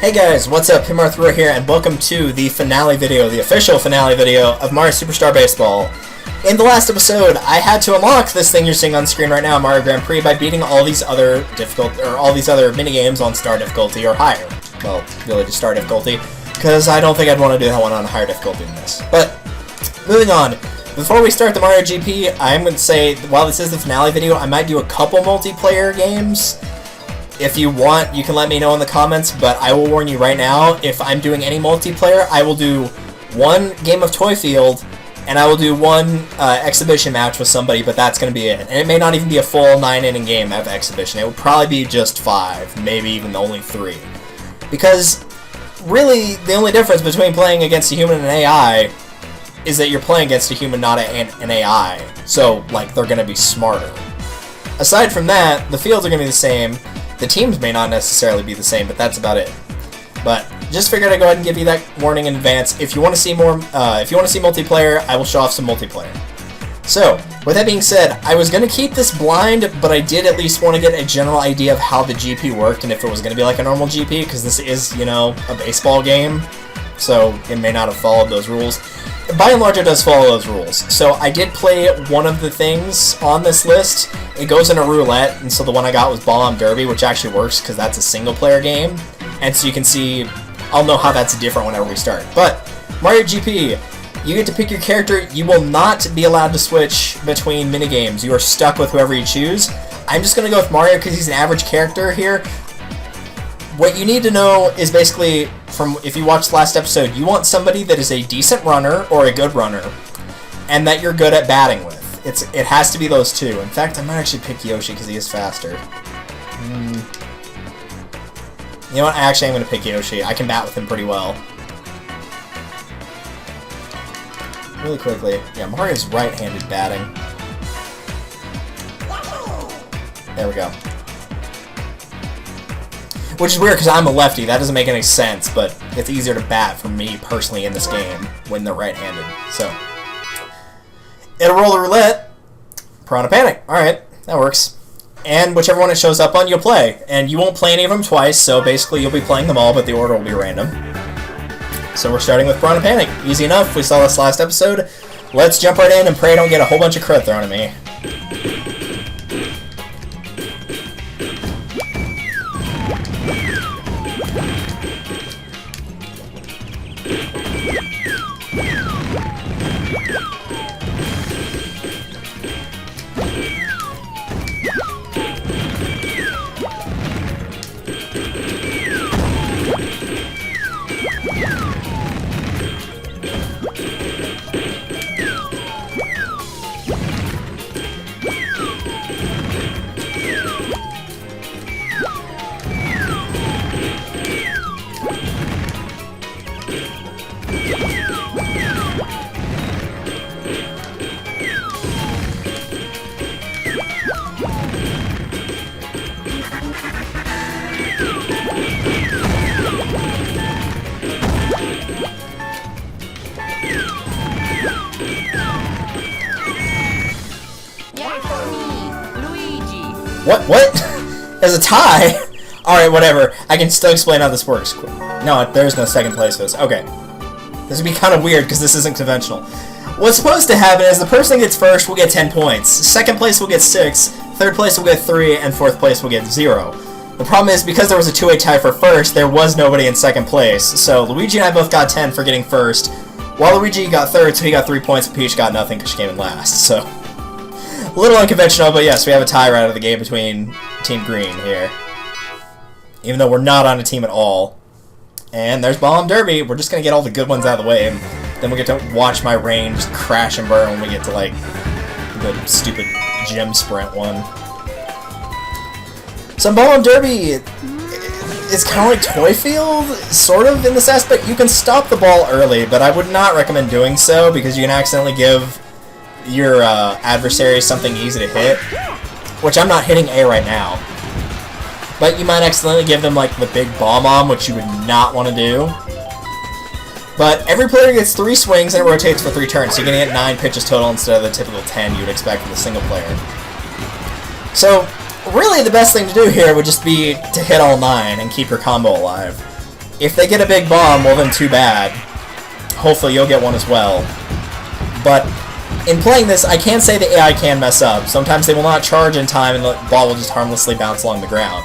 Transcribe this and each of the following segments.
Hey guys, what's up? Pitmarthroy here, and welcome to the finale video, the official finale video of Mario Superstar Baseball. In the last episode, I had to unlock this thing you're seeing on screen right now, Mario Grand Prix, by beating all these other minigames on star difficulty or higher. Well, really just star difficulty, because I don't think I'd want to do that one on higher difficulty than this. But, moving on. Before we start the Mario GP, I'm going to say, while this is the finale video, I might do a couple multiplayer games. If you want, you can let me know in the comments, but I will warn you right now, if I'm doing any multiplayer, I will do one game of Toy Field, and I will do one exhibition match with somebody, but that's going to be it. And it may not even be a full 9-inning game of exhibition. It would probably be just 5, maybe even only 3. Because, really, the only difference between playing against a human and an AI is that you're playing against a human, not an AI. So, like, they're going to be smarter. Aside from that, the fields are going to be the same. The teams may not necessarily be the same, but that's about it. But just figured I'd go ahead and give you that warning in advance. If you want to see more, if you want to see multiplayer, I will show off some multiplayer. So, with that being said, I was going to keep this blind, but I did at least want to get a general idea of how the GP worked and if it was going to be like a normal GP, because this is, you know, a baseball game, so it may not have followed those rules. By and large, it does follow those rules. So I did play one of the things on this list. It goes in a roulette, and so the one I got was Bomb Derby, which actually works because that's a single-player game. And so you can see, I'll know how that's different whenever we start. But Mario GP, you get to pick your character. You will not be allowed to switch between minigames. You are stuck with whoever you choose. I'm just going to go with Mario because he's an average character here. What you need to know is basically, from if you watched the last episode, you want somebody that is a decent runner or a good runner, and that you're good at batting with. It has to be those two. In fact, I might actually pick Yoshi because he is faster. You know what? Actually, I'm going to pick Yoshi. I can bat with him pretty well. Really quickly. Yeah, Mario's right-handed batting. There we go. Which is weird because I'm a lefty. That doesn't make any sense, but it's easier to bat for me personally in this game when they're right-handed. So, it'll roll the roulette. Piranha Panic. Alright, that works. And whichever one it shows up on, you'll play. And you won't play any of them twice, so basically you'll be playing them all, but the order will be random. So we're starting with Piranha Panic. Easy enough. We saw this last episode. Let's jump right in and pray I don't get a whole bunch of crit thrown at me. What? There's a tie? Alright, whatever. I can still explain how this works. No, there's no second place for this. Okay. This would be kind of weird because this isn't conventional. What's supposed to happen is the person that gets first will get 10 points. Second place will get 6. Third place will get 3. And fourth place will get 0. The problem is, because there was a 2-way tie for first, there was nobody in second place. So Luigi and I both got 10 for getting first, while Luigi got third, so he got 3 points, and Peach got nothing because she came in last. So, a little unconventional, but yes, we have a tie right out of the game between Team Green here. Even though we're not on a team at all. And there's Bomb Derby. We're just going to get all the good ones out of the way, and then we get to watch my range crash and burn when we get to, like, the stupid gym sprint one. So Bomb Derby is kind of like Toy Field, sort of, in this aspect. You can stop the ball early, but I would not recommend doing so, because you can accidentally give your adversary something easy to hit, which I'm not hitting A right now. But you might accidentally give them, like, the big bomb-bomb, which you would not want to do. But every player gets 3 swings and it rotates for 3 turns, so you're going to get 9 pitches total instead of the typical 10 you'd expect from a single player. So, really the best thing to do here would just be to hit all 9 and keep your combo alive. If they get a big bomb, well then too bad. Hopefully you'll get one as well. But in playing this, I can say the AI can mess up. Sometimes they will not charge in time and the ball will just harmlessly bounce along the ground.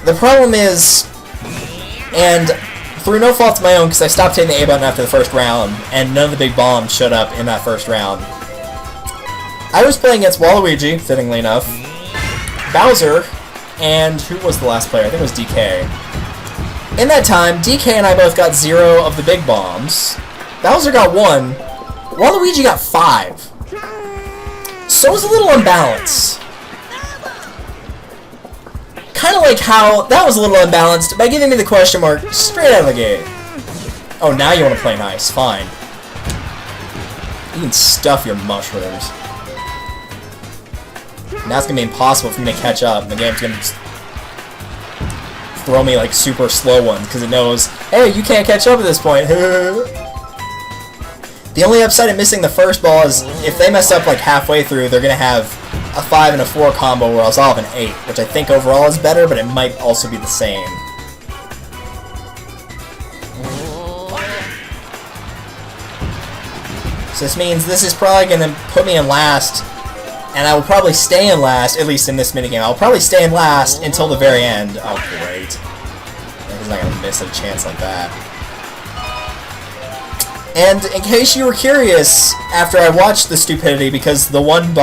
The problem is, and through no fault of my own, because I stopped hitting the A button after the first round, and none of the big bombs showed up in that first round. I was playing against Waluigi, fittingly enough, Bowser, and who was the last player? I think it was DK. In that time, DK and I both got 0 of the big bombs. Bowser got 1. Waluigi got 5. So it was a little unbalanced. Kind of like how that was a little unbalanced by giving me the question mark straight out of the gate. Oh, now you want to play nice. Fine. You can stuff your mushrooms. Now it's going to be impossible for me to catch up. The game's going to just throw me like super slow ones because it knows, hey, you can't catch up at this point. The only upside of missing the first ball is if they mess up like halfway through, they're going to have a 5 and a 4 combo, whereas I'll have an 8, which I think overall is better, but it might also be the same. So this means this is probably going to put me in last, and I will probably stay in last, at least in this minigame. I'll probably stay in last until the very end. Oh, great. He's not going to miss a chance like that. And in case you were curious, after I watched the stupidity, because the one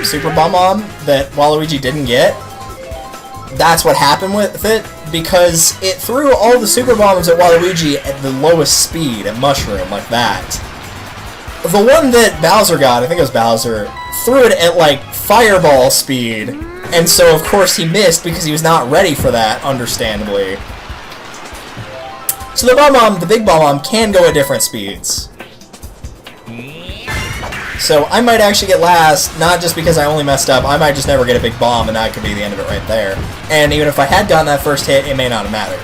Super Bomb that Waluigi didn't get, that's what happened with it, because it threw all the Super Bombs at Waluigi at the lowest speed, at Mushroom, like that. The one that Bowser got, I think it was Bowser, threw it at, like, Fireball speed, and so, of course, he missed because he was not ready for that, understandably. So the Big Bomb can go at different speeds. So I might actually get last, not just because I only messed up, I might just never get a big bomb, and that could be the end of it right there. And even if I had gotten that first hit, it may not have mattered.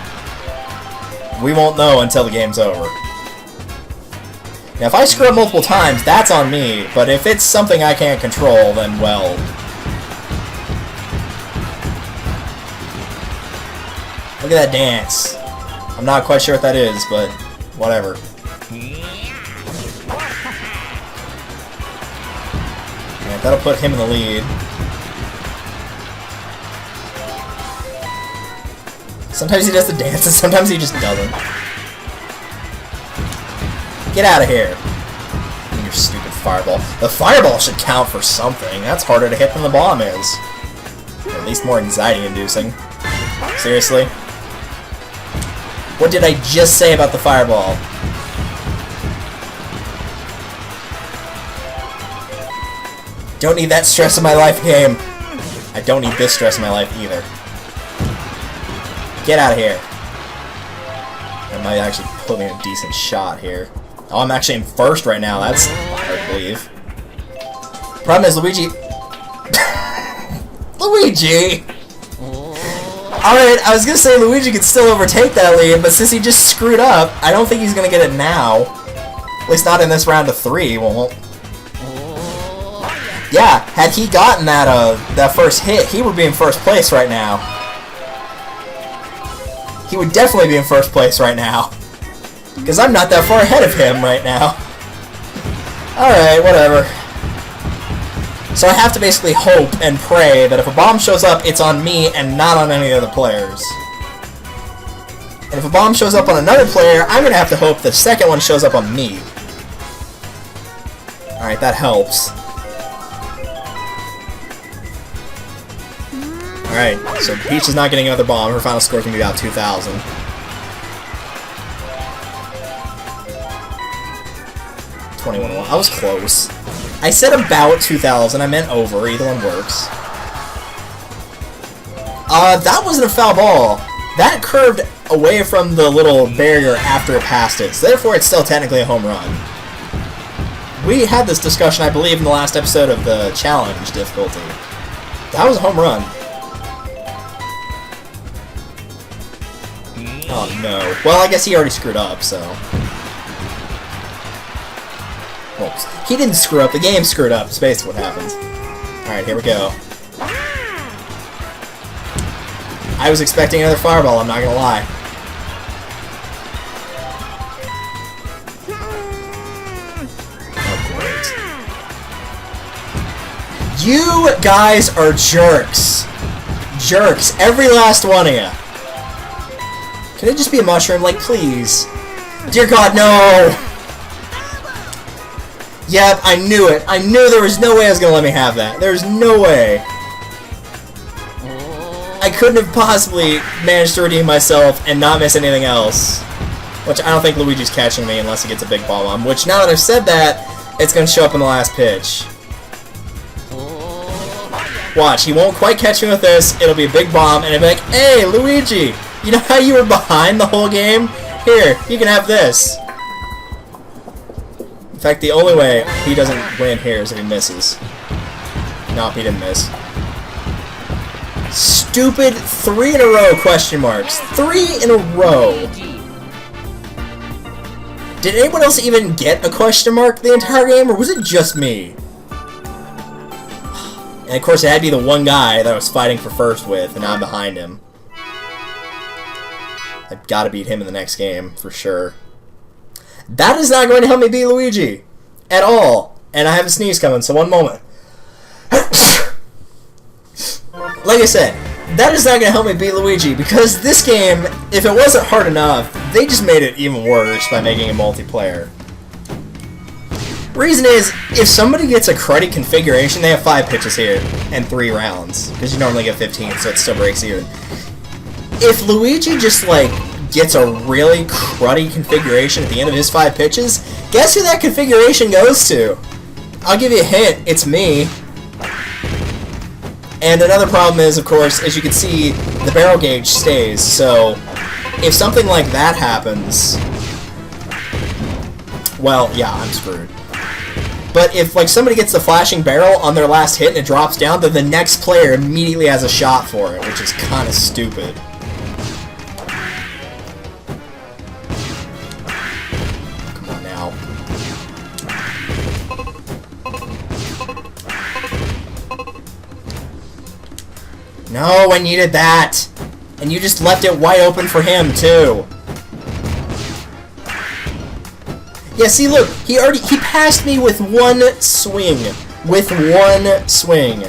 We won't know until the game's over. Now if I screw up multiple times, that's on me, but if it's something I can't control, then well... Look at that dance. I'm not quite sure what that is, but whatever. Yeah, that'll put him in the lead. Sometimes he does the dance, and sometimes he just doesn't. Get out of here. Your stupid fireball. The fireball should count for something. That's harder to hit than the bomb is. Or at least more anxiety-inducing. Seriously? What did I just say about the fireball? Don't need that stress in my life, game. I don't need this stress in my life either. Get out of here. That might actually put me in a decent shot here. Oh, I'm actually in first right now. That's hard to believe. Problem is, Luigi... Luigi! Alright, I was gonna say Luigi could still overtake that lead, but since he just screwed up, I don't think he's gonna get it now. At least not in this round of 3. Well, yeah, had he gotten that first hit, he would be in first place right now. He would definitely be in first place right now. Because I'm not that far ahead of him right now. Alright, whatever. So I have to basically hope and pray that if a bomb shows up, it's on me and not on any other players. And if a bomb shows up on another player, I'm going to have to hope the second one shows up on me. Alright, that helps. Alright, so Peach is not getting another bomb. Her final score can be about 2,000. I was close. I said about 2,000. I meant over. Either one works. That wasn't a foul ball. That curved away from the little barrier after it passed it. So therefore, it's still technically a home run. We had this discussion, I believe, in the last episode of the challenge difficulty. That was a home run. Oh, no. Well, I guess he already screwed up, so... Oops. He didn't screw up, the game screwed up. It's basically what happens. Alright, here we go. I was expecting another fireball, I'm not gonna lie. You guys are jerks. Jerks. Every last one of you. Can it just be a mushroom? Like, please. Dear God, no! Yep, I knew it. I knew there was no way I was going to let me have that. There's no way. I couldn't have possibly managed to redeem myself and not miss anything else. Which I don't think Luigi's catching me unless he gets a big bomb on. Which, now that I've said that, it's going to show up in the last pitch. Watch, he won't quite catch me with this. It'll be a big bomb, and it'll be like, hey, Luigi, you know how you were behind the whole game? Here, you can have this. In fact, the only way he doesn't win here is if he misses. Nope, he didn't miss. Stupid 3 in a row question marks. 3 in a row. Did anyone else even get a question mark the entire game, or was it just me? And of course, it had to be the one guy that I was fighting for first with, and now I'm behind him. I've got to beat him in the next game, for sure. That is not going to help me beat Luigi. At all. And I have a sneeze coming, so one moment. Like I said, that is not going to help me beat Luigi, because this game, if it wasn't hard enough, they just made it even worse by making it multiplayer. Reason is, if somebody gets a cruddy configuration, they have 5 pitches here and 3 rounds, because you normally get 15, so it still breaks even. If Luigi just, like, gets a really cruddy configuration at the end of his 5 pitches, guess who that configuration goes to? I'll give you a hint, it's me. And another problem is, of course, as you can see, the barrel gauge stays, so if something like that happens, well, yeah, I'm screwed. But if, like, somebody gets the flashing barrel on their last hit and it drops down, then the next player immediately has a shot for it, which is kind of stupid. Come on now. No, I needed that! And you just left it wide open for him, too. Yeah, see, look, he passed me with one swing. With one swing.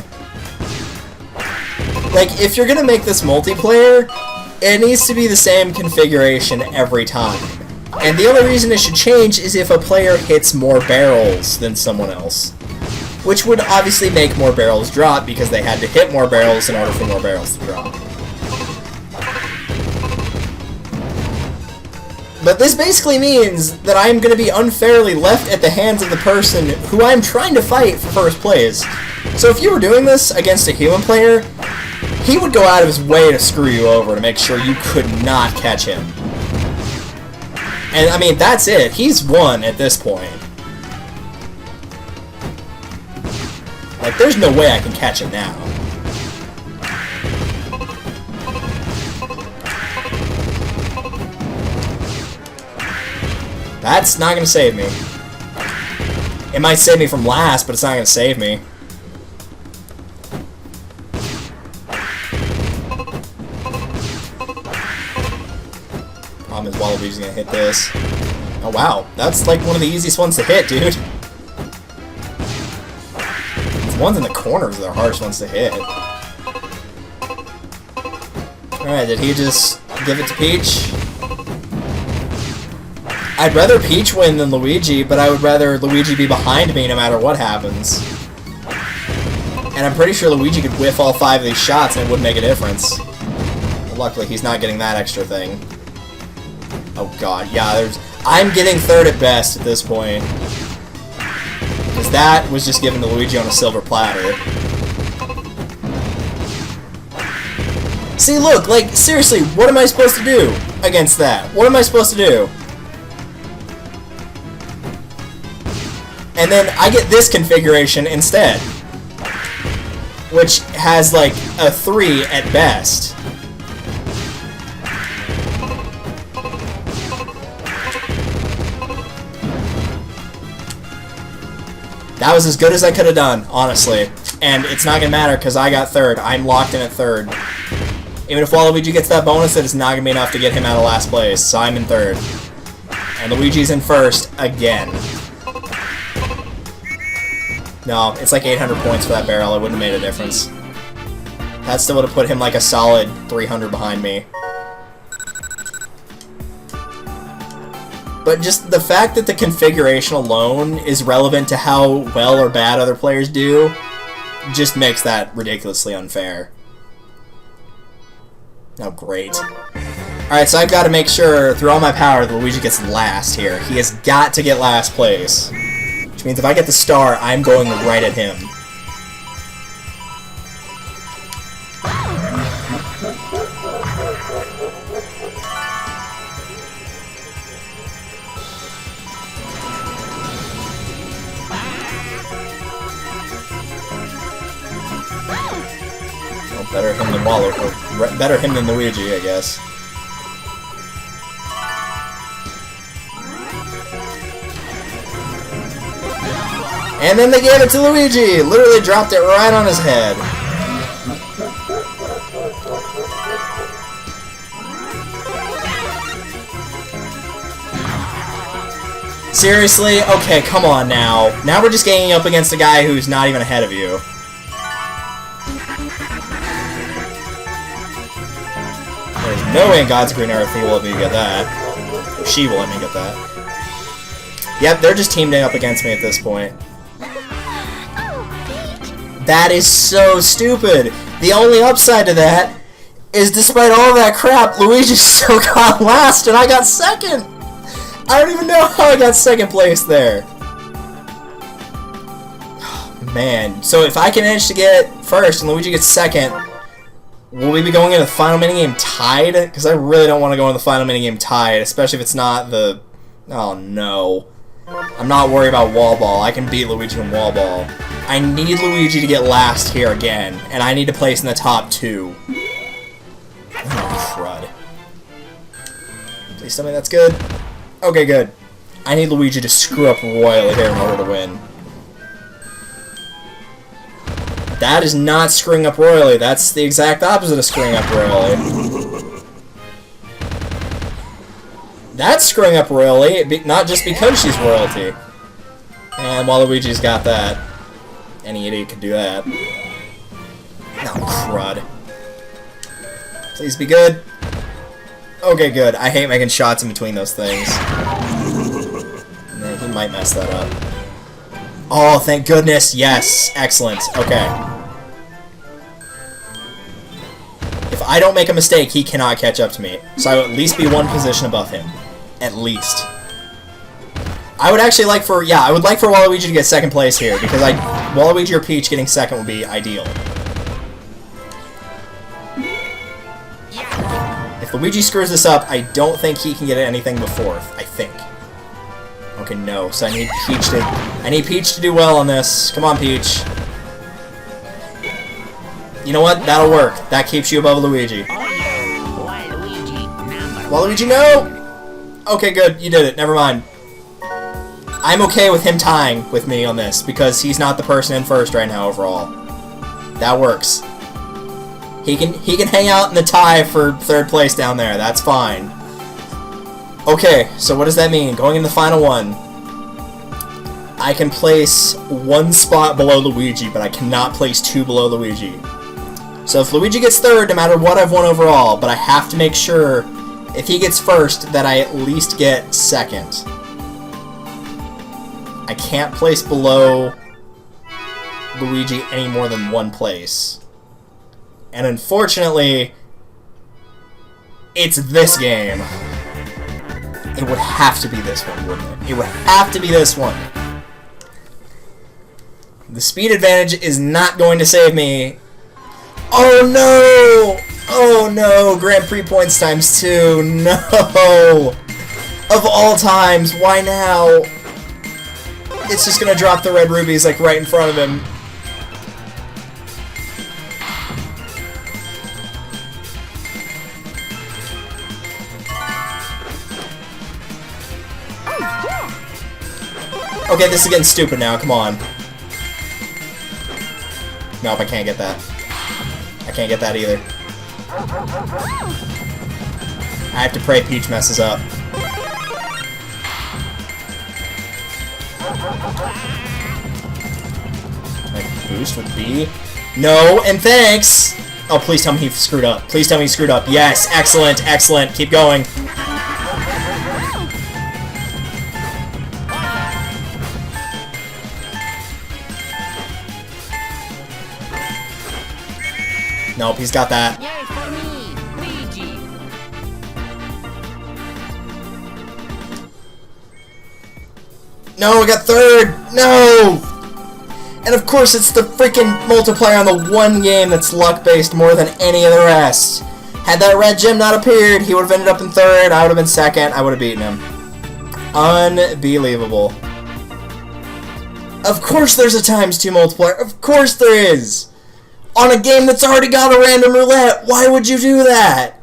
Like, if you're gonna make this multiplayer, it needs to be the same configuration every time. And the only reason it should change is if a player hits more barrels than someone else. Which would obviously make more barrels drop, because they had to hit more barrels in order for more barrels to drop. But this basically means that I am going to be unfairly left at the hands of the person who I'm trying to fight for first place. So if you were doing this against a human player, he would go out of his way to screw you over to make sure you could not catch him. And I mean, that's it. He's won at this point. Like, there's no way I can catch him now. That's not going to save me. It might save me from last, but it's not going to save me. Problem is, Waluigi's going to hit this. Oh, wow. That's like one of the easiest ones to hit, dude. The ones in the corners are the hardest ones to hit. Alright, did he just give it to Peach? I'd rather Peach win than Luigi, but I would rather Luigi be behind me no matter what happens. And I'm pretty sure Luigi could whiff all 5 of these shots and it wouldn't make a difference. Well, luckily, he's not getting that extra thing. Oh god, yeah, I'm getting 3rd at best at this point. Because that was just given to Luigi on a silver platter. See, look, like, seriously, what am I supposed to do against that? What am I supposed to do? And then I get this configuration instead, which has like a 3 at best. That was as good as I could have done, honestly. And it's not going to matter because I got 3rd. I'm locked in at 3rd. Even if Waluigi gets that bonus, it is not going to be enough to get him out of last place. So I'm in 3rd. And Luigi's in 1st again. No, it's like 800 points for that barrel. It wouldn't have made a difference. That still would have put him like a solid 300 behind me. But just the fact that the configuration alone is relevant to how well or bad other players do just makes that ridiculously unfair. Oh, great. Alright, so I've got to make sure, through all my power, that Luigi gets last here. He has got to get last place. Which means if I get the star, I'm going right at him. Better him than Waller, or better him than Luigi, I guess. And then they gave it to Luigi! Literally dropped it right on his head. Seriously? Okay, come on now. Now we're just ganging up against a guy who's not even ahead of you. There's no way in God's green earth he will let me get that. Or she will let me get that. Yep, they're just teaming up against me at this point. That is so stupid! The only upside to that is despite all that crap, Luigi still got last and I got second! I don't even know how I got second place there. Man, so if I can manage to get first and Luigi gets second, will we be going into the final minigame tied? Because I really don't want to go into the final minigame tied, especially if it's not the... Oh no. I'm not worried about wall ball. I can beat Luigi in wall ball. I need Luigi to get last here again, and I need to place in the top 2. Oh, crud. Please tell me that's good. Okay, good. I need Luigi to screw up royally here in order to win. That is not screwing up royally. That's the exact opposite of screwing up royally. That's screwing up royally, not just because she's royalty. And Waluigi's got that. Any idiot could do that. Oh, crud. Please be good. Okay, good. I hate making shots in between those things. He might mess that up. Oh, thank goodness. Yes. Excellent. Okay. If I don't make a mistake, he cannot catch up to me. So I will at least be one position above him. At least. I would actually like for... Yeah, I would like for Waluigi to get second place here, because Waluigi or Peach getting second would be ideal. If Luigi screws this up, I don't think he can get anything but fourth. I think. Okay, no. So I need Peach to do well on this. Come on, Peach. You know what? That'll work. That keeps you above Luigi. Waluigi, no! Okay, good. You did it. Never mind. I'm okay with him tying with me on this, because he's not the person in first right now overall. That works. He can hang out in the tie for third place down there. That's fine. Okay, so what does that mean? Going in the final one, I can place one spot below Luigi, but I cannot place 2 below Luigi. So if Luigi gets third, no matter what, I've won overall, but I have to make sure, if he gets first, that I at least get second. I can't place below Luigi any more than 1 place. And unfortunately, it's this game. It would have to be this one, wouldn't it? It would have to be this one. The speed advantage is not going to save me. Oh no! Oh no! Grand Prix points times 2. No! Of all times, why now? It's just gonna drop the red rubies like right in front of him. Okay, this is getting stupid now, come on. Nope, I can't get that. I can't get that either. I have to pray Peach messes up. boost with B. No, and thanks! Oh, please tell me he screwed up. Please tell me he screwed up. Yes, excellent, excellent. Keep going. Nope, he's got that. Yay for me, Luigi. No, we got third! No! And of course it's the freaking multiplier on the one game that's luck-based more than any of the rest. Had that red gem not appeared, he would have ended up in third, I would have been second, I would have beaten him. Unbelievable. Of course there's a ×2 multiplier, of course there is! On a game that's already got a random roulette, why would you do that?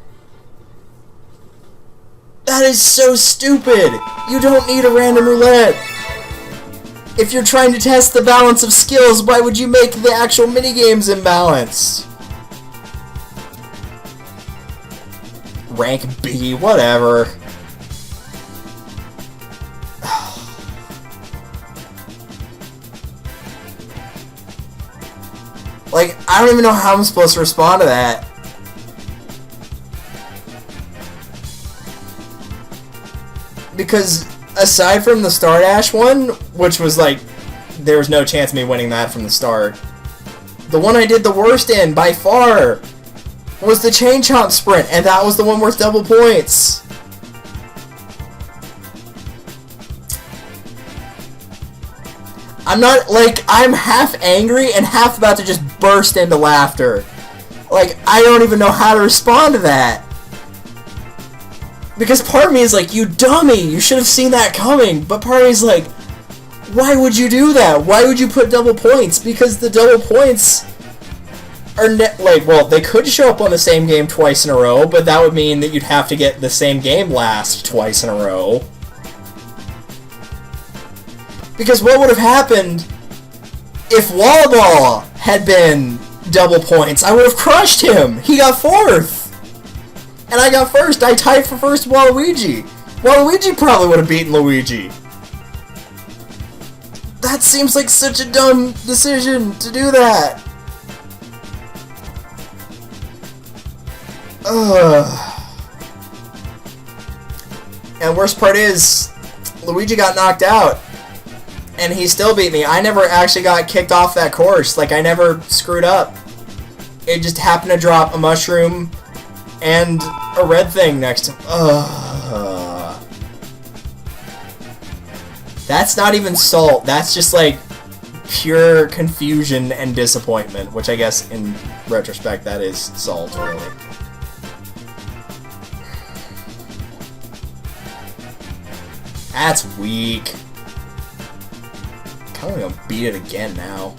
That is so stupid! You don't need a random roulette! If you're trying to test the balance of skills, why would you make the actual minigames imbalanced? Rank B, whatever. Like, I don't even know how I'm supposed to respond to that. Because aside from the Star Dash one, which was like, there was no chance of me winning that from the start, the one I did the worst in, by far, was the Chain Chomp Sprint, and that was the one worth double points. I'm not, like, I'm half angry and half about to just burst into laughter. Like, I don't even know how to respond to that. Because part of me is like, you dummy, you should have seen that coming. But part of me is like, why would you do that? Why would you put double points? Because the double points are, like, well, they could show up on the same game twice in a row, but that would mean that you'd have to get the same game last twice in a row. Because what would have happened if Walla Ball had been double points? I would have crushed him. He got fourth. And I got first. I tied for first with Waluigi. Waluigi probably would have beaten Luigi. That seems like such a dumb decision to do that. And worst part is, Luigi got knocked out. And he still beat me. I never actually got kicked off that course. Like, I never screwed up. It just happened to drop a mushroom and a red thing next to... That's not even salt. That's just, like, pure confusion and disappointment. Which I guess, in retrospect, that is salt, really. That's weak. I'm kind of gonna beat it again now.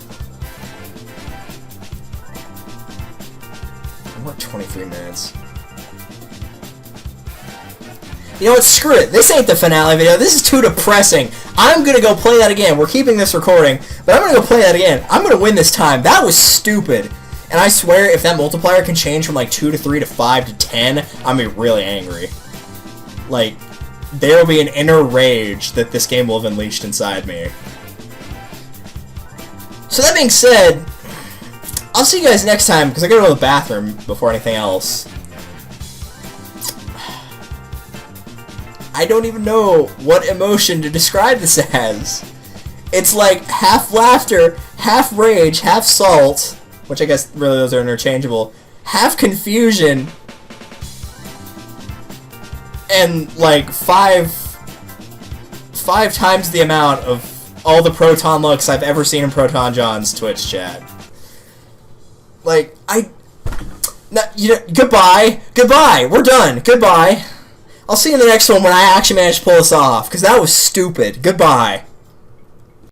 We're at 23 minutes. You know what? Screw it. This ain't the finale video. This is too depressing. I'm gonna go play that again. We're keeping this recording, but I'm gonna go play that again. I'm gonna win this time. That was stupid. And I swear, if that multiplier can change from like 2 to 3 to 5 to 10, I'm gonna be really angry. Like, there will be an inner rage that this game will have unleashed inside me. So that being said, I'll see you guys next time, because I gotta go to the bathroom before anything else. I don't even know what emotion to describe this as. It's like half laughter, half rage, half salt, which I guess really those are interchangeable, half confusion, and like five times the amount of all the Proton looks I've ever seen in Proton John's Twitch chat. Like, goodbye, we're done, goodbye. I'll see you in the next one when I actually manage to pull this off, because that was stupid. Goodbye.